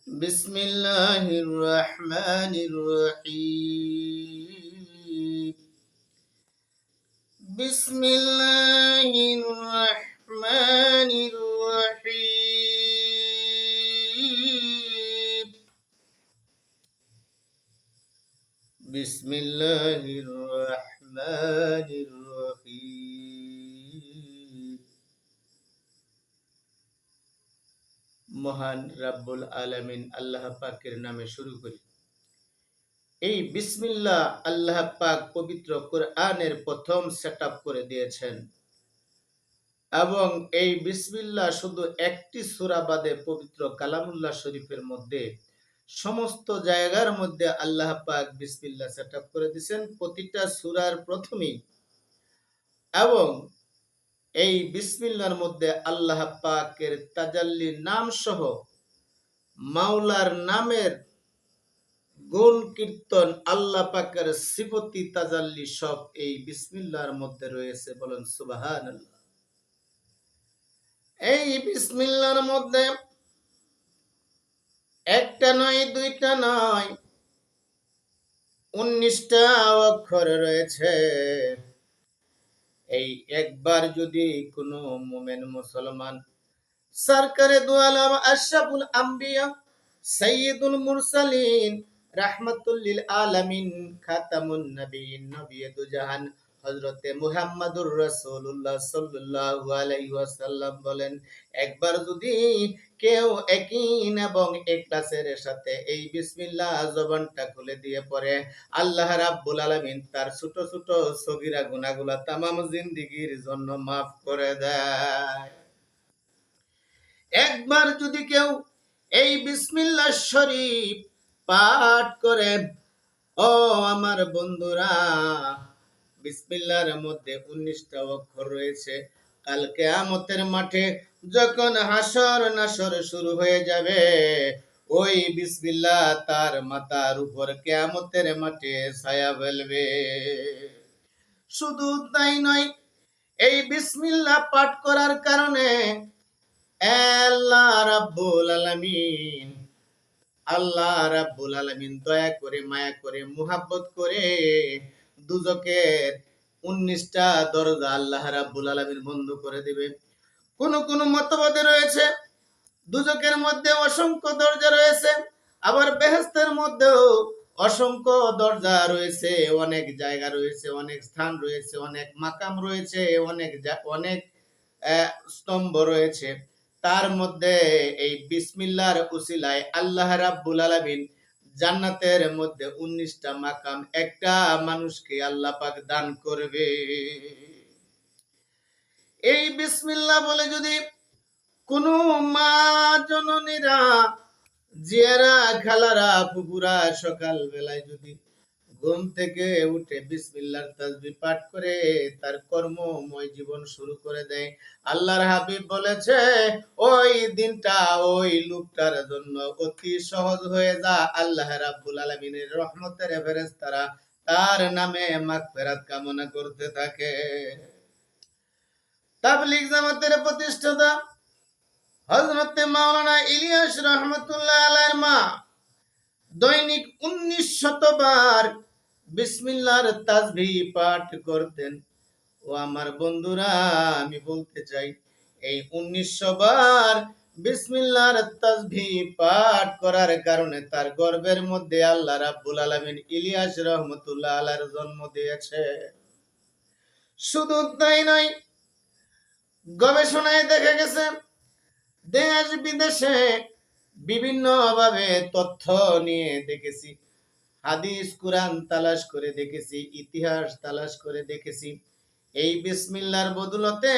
بسم الله الرحمن الرحيم. بسم الله الرحمن الرحيم. بسم الله الرحمن الرحيم. মহান রাব্বুল আলামিন আল্লাহ পাকের নামে শুরু করি। এই বিসমিল্লাহ আল্লাহ পাক পবিত্র কোরআনের প্রথম সেটআপ করে দিয়েছেন এবং এই বিসমিল্লাহ শুধু একটি সূরা বাদে পবিত্র কালামুল্লাহ শরীফের মধ্যে সমস্ত জায়গার মধ্যে আল্লাহ পাক বিসমিল্লাহ সেটআপ করে দিয়েছেন প্রতিটা সূরার প্রথমেই। এবং এই বিসমিল্লাহর মধ্যে আল্লাহ পাকের তাজাল্লি নাম সহ মাওলার নামের গুণ কীর্তন আল্লাহ পাকের সিফতি তাজাল্লি সব এই বিসমিল্লাহর মধ্যে রয়েছে। বলেন সুবহানাল্লাহ। এই বিসমিল্লাহর মধ্যে একটা নয়, দুইটা নয়, 19টা অক্ষর রয়েছে। এই একবার যদি কোনো মুমিন মুসলমান সরকারে দু আলম আশরাফুল আম্বিয়া সাইয়্যিদুল মুরসালিন রাহমাতুল লিল আলামিন খাতামুন নবিয়্যিন নবিয়ে দু জাহান হযরতে মুহাম্মদুর রাসূলুল্লাহ সাল্লাল্লাহু আলাইহি ওয়াসাল্লাম বলেন, একবার যদি কেউ ইয়াকিন এবং ইখলাসের সাথে এই বিসমিল্লাহ জবানটা খুলে দিয়ে পড়ে, আল্লাহ রাব্বুল আলামিন তার ছোট ছোট সগীরা গুনাহগুলো তামাম জিন্দেগীর জন্য মাফ করে দেয়। একবার যদি কেউ এই বিসমিল্লাহ শরীফ পাঠ করে, ও আমার বন্ধুরা, বিসমিল্লাহর মধ্যে 19টা অক্ষর রয়েছে। কাল কিয়ামতের মাঠে যখন হাসর নাসর শুরু হয়ে যাবে, ওই বিসমিল্লাহ তার মাথার উপর কিয়ামতের মাঠে ছায়া ফেলবে। শুধু তাই নয়, এই বিসমিল্লাহ পাঠ করার কারণে আল্লাহ রাব্বুল আলামিন দয়া করে, মায়া করে, মুহাব্বত করে দুজকের 19টা দরজা আল্লাহ রাব্বুল আলামিন বন্ধ করে দিবে। কোন কোন মতবাদে রয়েছে দুজকের মধ্যে অসংখ্য দরজা রয়েছে, আবার বেহেশতের মধ্যেও অসংখ্য দরজা রয়েছে, অনেক জায়গা রয়েছে, অনেক স্থান রয়েছে, অনেক মাকাম রয়েছে, অনেক স্তম্ভ রয়েছে। তার মধ্যে এই বিসমিল্লাহর উসিলায় আল্লাহ রাব্বুল আলামিন জান্নাতের মধ্যে 19টা মাকাম একটা মানুষকে আল্লাহ পাক দান করবে। এই বিসমিল্লাহ বলে যদি কোন মা জননীরা, জিয়ারা, খালারা, ফুপুরা সকাল বেলায় যদি ঘুম থেকে উঠে বিসমিল্লাহর তাসবিহ পাঠ করে তার কর্মময় জীবন শুরু করে দেয়, আল্লাহর হাবিব বলেছে ওই দিনটা ওই লোকটার জন্য অতি সহজ হয়ে যায়। আল্লাহ রাব্বুল আলামিনের রহমতের ফেরেশতারা তার নামে মাগফিরাত কামনা করতে থাকে। তাবলীগ জামাতের প্রতিষ্ঠাতা হযরত মাওলানা ইলিয়াস রহমাতুল্লাহ আলাইহির মা দৈনিক 1900 বার বিসমিল্লাহর তাসবিহ পাঠ করতেন। ও আমার বন্ধুরা, আমি বলতে চাই এই 1900 বার বিসমিল্লাহর তাসবিহ পাঠ করার কারণে তার গর্ভের মধ্যে আল্লাহ রাব্বুল আলামিন ইলিয়াস রহমাতুল্লাহ আলাইহির জন্ম দিয়েছে। শুধু তাই নয়, গবেষণায় দেখা গেছে দেশ বিদেশে বিভিন্ন ভাবে তথ্য নিয়ে দেখেছি, হাদিস কুরআন তালাশ করে দেখেছি, ইতিহাস তালাশ করে দেখেছি, এই বিসমিল্লাহর বদৌলতে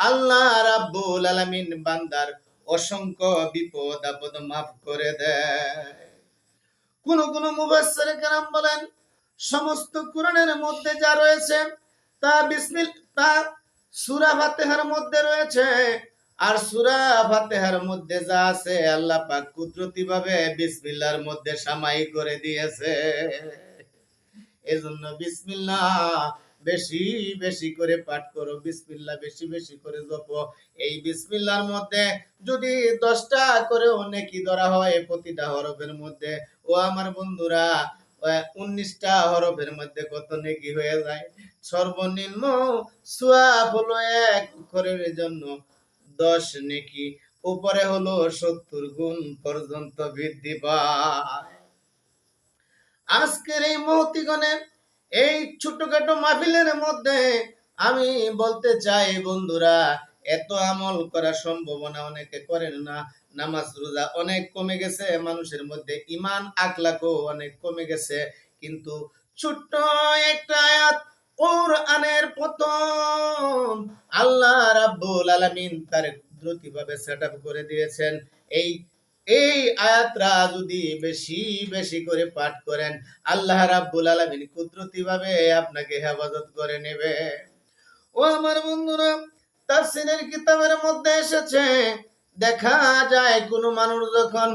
আল্লাহ রাব্বুল আলামিন বান্দার অসংখ্য বিপদ আপদ মাফ করে দেয়। কোন কোন মুফাসসিরে কেরাম বলেন সমস্ত কোরআনের মধ্যে যা রয়েছে তা সূরা ফাতিহার মধ্যে রয়েছে, আর সূরা ফাতিহার মধ্যে যা আছে আল্লাহ পাক কুদরতি ভাবে বিসমিল্লাহর মধ্যে সামাই করে দিয়েছে। এজন্য বিসমিল্লাহ বেশি বেশি করে পাঠ করো, বিসমিল্লাহ বেশি বেশি করে জপো। এই বিসমিল্লাহর মধ্যে যদি 10টা করে নেকি ধরা হয় প্রতিটা হরফের মধ্যে, ও আমার বন্ধুরা 19টা হরফের মধ্যে কত নেকি হয়ে যায়? সর্বনিম্ন সওয়াব হলো এক অক্ষরের জন্য 10 নেকি, উপরে হলো 70 গুণ পর্যন্ত বৃদ্ধি পায়। আজকের এই মহতিগণে এই ছোটখাটো মাহফিলের মধ্যে আমি বলতে চাই বন্ধুরা, এত আমল করা সম্ভাবনা অনেকে করেন না। নামাজ রোজা অনেক কমে গেছে মানুষের মধ্যে, ইমান আখলাকও অনেক কমে গেছে। কিন্তু ছোট্ট একটা আয়াত কোরআনের প্রথম আল্লাহ রাব্বুল আলামিন তার কুদরতি ভাবে সেটআপ করে দিয়েছেন। এই এই আয়াতরা যদি বেশি বেশি করে পাঠ করেন, আল্লাহ রাব্বুল আলামিন কুদরতি ভাবে আপনাকে হেফাজত করে নেবে। ও আমার বন্ধুরা, তাফসীরের কিতাবের মধ্যে এসেছে, দেখা যায় কোন মানুষ যখন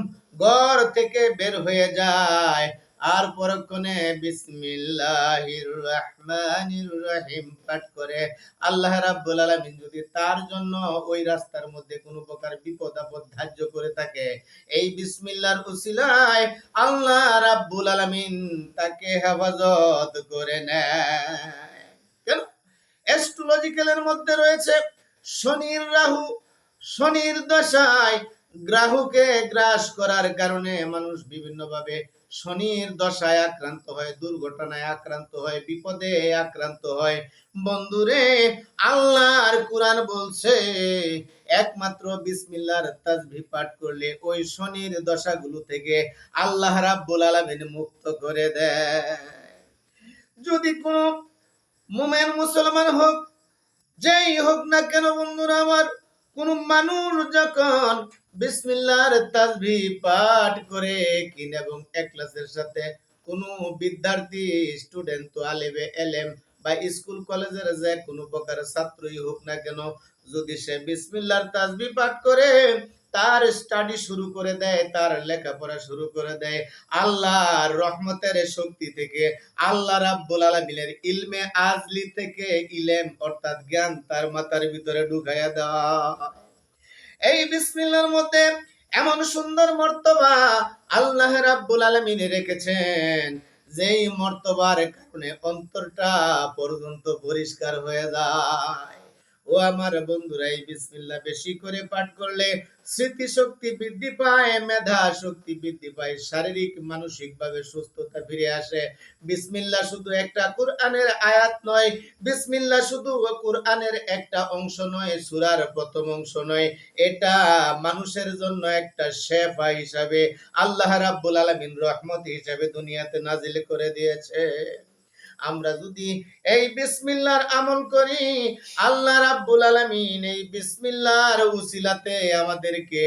ঘর থেকে বের হয়ে যায় আর পরক্ষণে বিসমিল্লাহির রহমানির রহিম পাঠ করে, আল্লাহ রাব্বুল আলামিন যদি তার জন্য ওই রাস্তার মধ্যে কোনো প্রকার বিপদ আপদ ধার্য করে থাকে, এই বিসমিল্লাহর উসিলায় আল্লাহ রাব্বুল আলামিন তাকে হেফাজত করে নেয়। কেন? অ্যাস্ট্রোলজিক্যালের মধ্যে রয়েছে শনির রাহু, শনির দশায় গ্রাহুকে গ্রাস করার কারণে মানুষ বিভিন্নভাবে শনির দশায় আক্রান্ত হয়, দুর্ঘটনায় আক্রান্ত হয়, বিপদে আক্রান্ত হয়। বন্ধুরে, আল্লাহর কোরআন বলছে একমাত্র বিসমিল্লাহর তাসবিহ পাঠ করলে ওই শনির দশাগুলো থেকে আল্লাহ রাব্বুল আলামিন মুক্ত করে দেয়। যদি কোনো মুমিন মুসলমান হোক, যেই হোক না কেন বন্ধুরা আমার, কোন মানুষ যখন বিসমিল্লাহর তাসবিহ পাঠ করে কিন এবং ইখলাসের সাথে, কোন বিদ্যার্থী স্টুডেন্ট তো আলেবে এলেম বা স্কুল কলেজের যে কোনো প্রকার ছাত্রই হোক না কেন, যদি সে বিসমিল্লাহর তাসবিহ পাঠ করে তার স্টাডি শুরু করে দেয়, তার লেখাপড়া শুরু করে দেয়, আল্লাহর রহমতের শক্তি থেকে, আল্লাহ রাব্বুল আলামিনের ইলমে আজলি থেকে ইলম অর্থাৎ জ্ঞান তার মাথার ভিতরে ঢুকাইয়া দেওয়া। এই বিসমিল্লাহর মধ্যে এমন সুন্দর মর্তবা আল্লাহ রাব্বুল আলামিন রেখেছেন, যেই মর্তবার কারণে অন্তরটা পর্যন্ত পরিষ্কার হয়ে যায়। ও আমার বন্ধুরা, এই বিসমিল্লাহ বেশি করে পাঠ করলে স্মৃতি শক্তি বৃদ্ধি পায়, মেধা শক্তি বৃদ্ধি পায়, শারীরিক মানসিক ভাবে সুস্থতা ফিরে আসে। বিসমিল্লাহ শুধু একটা কোরআনের আয়াত নয়, বিসমিল্লাহ শুধু কোরআনের একটা অংশ নয়, সূরার প্রথম অংশ নয়, এটা মানুষের জন্য একটা শেফা হিসাবে আল্লাহ রাব্বুল আলামিন রহমত হিসাবে দুনিয়াতে নাজিল করে দিয়েছে। আমরা যদি এই বিসমিল্লাহর আমল করি, আল্লাহ রাব্বুল আলামিন এই বিসমিল্লাহর উসিলাতে আমাদেরকে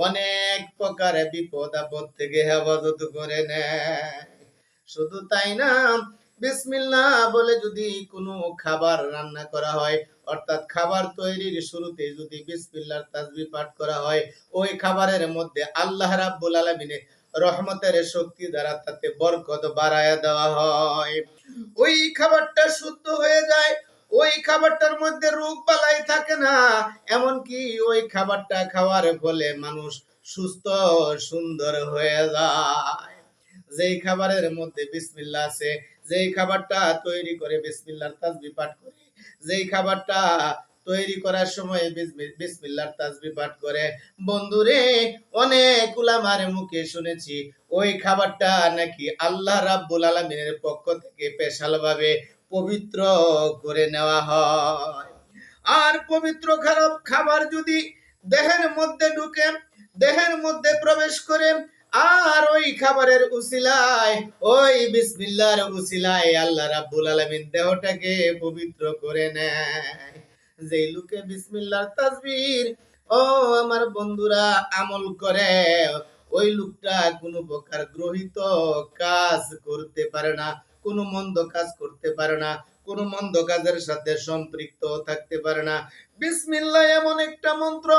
অনেক প্রকার বিপদ আপদ থেকে হেফাজত করে নেয়। শুধু তাই না, বিসমিল্লাহ বলে যদি কোনো খাবার রান্না করা হয়, অর্থাৎ খাবার তৈরির শুরুতে যদি বিসমিল্লাহর তাসবিহ পাঠ করা হয়, ওই খাবারের মধ্যে আল্লাহ রাব্বুল আলামিনের রহমতের শক্তি দ্বারা তাতে বরকত বাড়ায়া দেওয়া হয়। ওই খাবারটা শুদ্ধ হয়ে যায়, ওই খাবারটার মধ্যে রোগ বালাই থাকে না, এমনকি ওই খাবারটা খাওয়ার ফলে মানুষ সুস্থ সুন্দর হয়ে যায়। যেই খাবারের মধ্যে বিসমিল্লাহ আছে, যেই খাবারটা তৈরি করে বিসমিল্লাহর তাসবিহ পাঠ করে, যেই খাবারটা তৈরি করার সময় বিসমিল্লাহর তাসবিহ পাঠ করে, বন্ধুরে অনেক উলামার মুখে শুনেছি ওই খাবারটা নাকি আল্লাহ রাব্বুল আলামিনের পক্ষ থেকে স্পেশাল ভাবে পবিত্র করে নেওয়া হয়। আর পবিত্র খাবার যদি দেহের মধ্যে ঢুকে, দেহের মধ্যে প্রবেশ করে, আর ওই খাবারের উসিলায়, ওই বিসমিল্লাহর উসিলায় আল্লাহ রাব্বুল আলামিন দেহটাকে পবিত্র করে নেয়। যেই লোকে বিসমিল্লাহর তাসবিহ ও আমার বন্ধুরা আমল করে, ওই লোকটা কোনো প্রকার গ্রহিত কাজ করতে পারে না, কোনো মন্দ কাজ করতে পারে না, কোনো মন্দ কাজের সাথে সম্পৃক্ত থাকতে পারে না। বিসমিল্লাহ এমন একটা মন্ত্র,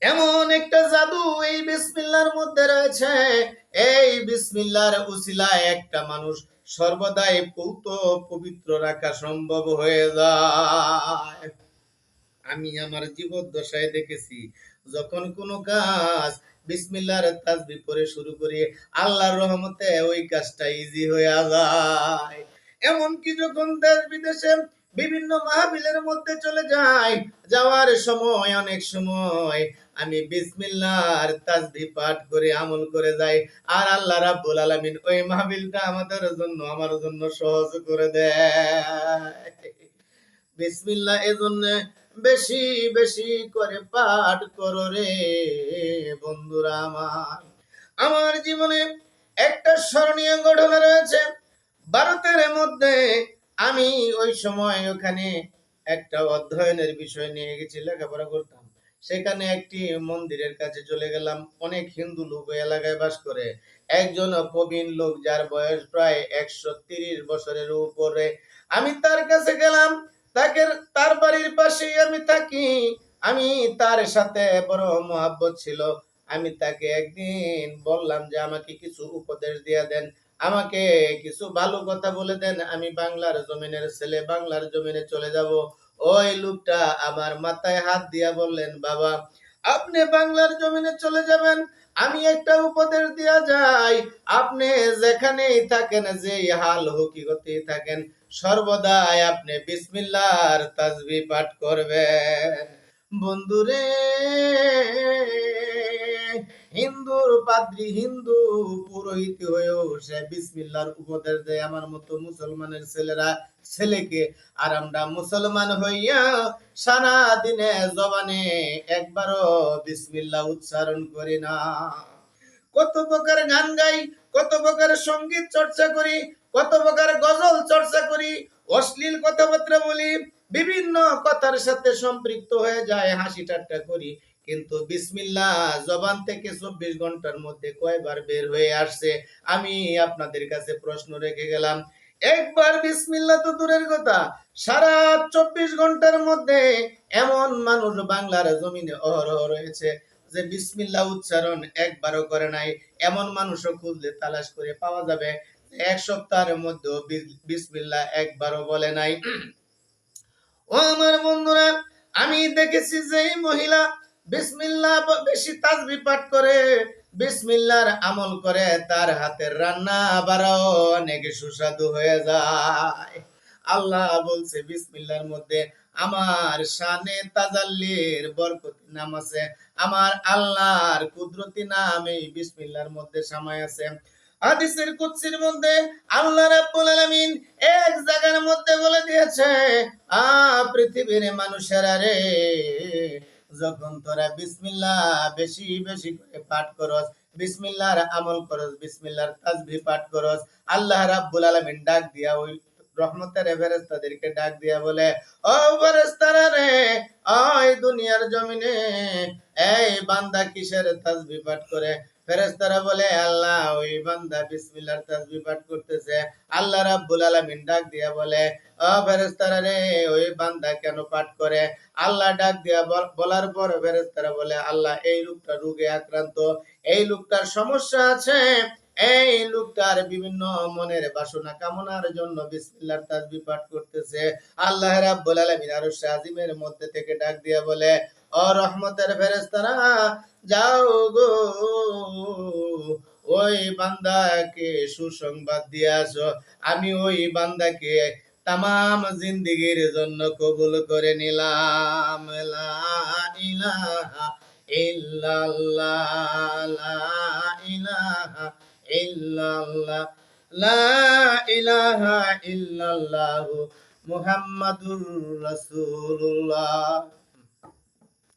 এমন একটা জাদু এই বিসমিল্লাহর মধ্যে রয়েছে। এই বিসমিল্লাহর উসিলায় একটা মানুষ সর্বদাই পূত পবিত্র রাখা সম্ভব হয়ে যায়। আমি আমার জীবদ্দশায় দেখেছি, যখন কোনো কাজ বিসমিল্লাহর তাসবিহ পড়ে শুরু করি, আল্লাহর রহমতে ওই কাজটা ইজি হয়ে যায়। এমনকি যখন দেশ বিদেশে বিভিন্ন মাহফিলের মধ্যে চলে যাই, যাওয়ার সময় অনেক সময় আমি বিসমিল্লাহর তাসবিহ পাঠ করে আমল করে যাই, আর আল্লাহ রাব্বুল আলামিন ওই মাহফিলটা আমাদের জন্য আমার জন্য সহজ করে দেয়। বিসমিল্লাহ এজন্য বেশি বেশি করে পাঠ করো রে বন্ধুরা আমার। আমার জীবনে একটা স্মরণীয় ঘটনা রয়েছে। ভারতের মধ্যে আমি ওই সময় ওখানে একটা অধ্যয়নের বিষয় নিয়ে গেছি, লেখাপড়া করতাম। সেখানে একটি মন্দিরের কাছে চলে গেলাম। অনেক হিন্দু লোক ওই এলাকায় বাস করে। একজন প্রবীণ লোক, যার বয়স প্রায় 130 বছরের উপরে। আমি তার কাছে গেলাম। তাকে, তার বাড়ির পাশেই আমি থাকি। আমি তার সাথে বড় মহাব্বত ছিল। আমি তাকে একদিন বললাম যে আমাকে কিছু উপদেশ দিয়ে দেন, আমাকে কিছু ভালো কথা বলে দেন, আমি বাংলার জমিনের ছেলে, বাংলার জমিনে চলে যাব। ওই লোকটা আমার মাথায় হাত দিয়া বললেন, বাবা আপনি বাংলার জমিনে চলে যাবেন, আমি একটা উপদেশ দিয়া যাই, আপনি যেখানেই থাকেন, যেই হাল হকিকতে থাকেন, সর্বদাই আপনি বিসমিল্লাহর তাসবিহ পাঠ করবেন। বন্ধুরে, হিন্দুর পাদ্রী, হিন্দু পুরোহিত হয়েও সে বিসমিল্লাহর উপদেশ দেয় আমার মতো মুসলমানের ছেলেরা ছেলেকে। আর আমরা মুসলমান হইয়া সারা দিনে জবানে একবারও বিসমিল্লাহ উচ্চারণ করি না। কত প্রকার গান গাই, কত প্রকার সঙ্গীত চর্চা করি, কত প্রকার গজল চর্চা করি, অশ্লীল কথাবার্তা বলি, বিভিন্ন কথার সাথে সম্পৃক্ত হয়ে যায়, হাসি ঠাট্টা করি, কিন্তু বিসমিল্লাহ জবান থেকে 24 ঘন্টার মধ্যে কয়বার বের হয়ে আসছে আমি আপনাদের কাছে প্রশ্ন রেখে গেলাম। একবার বিসমিল্লাহ তো দূরের কথা, সারা 24 ঘন্টার মধ্যে এমন মানুষ বাংলার জমিনে অহরহ রয়েছে যে বিসমিল্লাহ উচ্চারণ একবারও করে নাই। এমন মানুষও খুঁজলে তালাশ করে পাওয়া যাবে এক সপ্তাহের মধ্যে বিসমিল্লাহ একবারও বলে নাই। ও আমার বন্ধুরা, আমি দেখেছি যে এই মহিলা বিসমিল্লাহ বেশি তাসবিহ পাঠ করে, বিসমিল্লাহর আমল করে, তার হাতের রান্না বাড়াও অনেক সুস্বাদু হয়ে যায়। আল্লাহ বলছে বিসমিল্লাহর মধ্যে আমার শানে তাজাল্লির বরকতি নাম আছে, আমার আল্লাহর কুদরতি নাম এই বিসমিল্লাহর মধ্যে সামায় আছে। হাদিসের কুদসির মধ্যে আল্লাহ রাব্বুল আলামিন এক জায়গার মধ্যে বলে দিয়েছে, পৃথিবীর মানুষেরা রে, যখন তোরা বিসমিল্লাহ বেশি বেশি করে পাঠ করস, বিসমিল্লাহর আমল করস, বিসমিল্লাহর তাসবিহ পাঠ করস, আল্লাহ রাব্বুল আলামিন ডাক দিয়া ওই রহমতের ফেরেশতাদেরকে ডাক দিয়া বলে, ও ফেরেশতারা রে, ওই দুনিয়ার জমিনে এই বান্দা কিসের তাসবিহ পাঠ করে? ফেরেশতারা বলে, আল্লাহ ওই বান্দা বিসমিল্লাহর তাসবিহ পাঠ করতেছে। আল্লাহ রাব্বুল আলামিন ডাক দিয়া বলে, ও ফেরেশতারা রে, ওই বান্দা কেন পাঠ করে? আল্লাহ ডাক দিয়া বলার পর ফেরেশতারা বলে, আল্লাহ এই লোকটা রোগে আক্রান্ত, এই লোকটার সমস্যা আছে, এই লোকটার বিভিন্ন মনের বাসনা কামনার জন্য বিসমিল্লাহর তাসবিহ পাঠ করতেছে। আল্লাহ রাব্বুল আলামিন আরশ আজিমের মধ্যে থেকে ডাক দিয়া বলে, ও রহমতের ফেরেশতারা, যাও গো ওই বান্দাকে সুসংবাদ দিয়ে আসো, আমি ওই বান্দাকে তামাম জিন্দেগীর জন্য কবুল করে নিলাম। লা ইলাহা ইল্লাল্লাহ, লা ইলাহা ইল্লাল্লাহ, লা ইলাহা ইল্লাল্লাহ, মুহাম্মাদুর রাসূলুল্লাহ।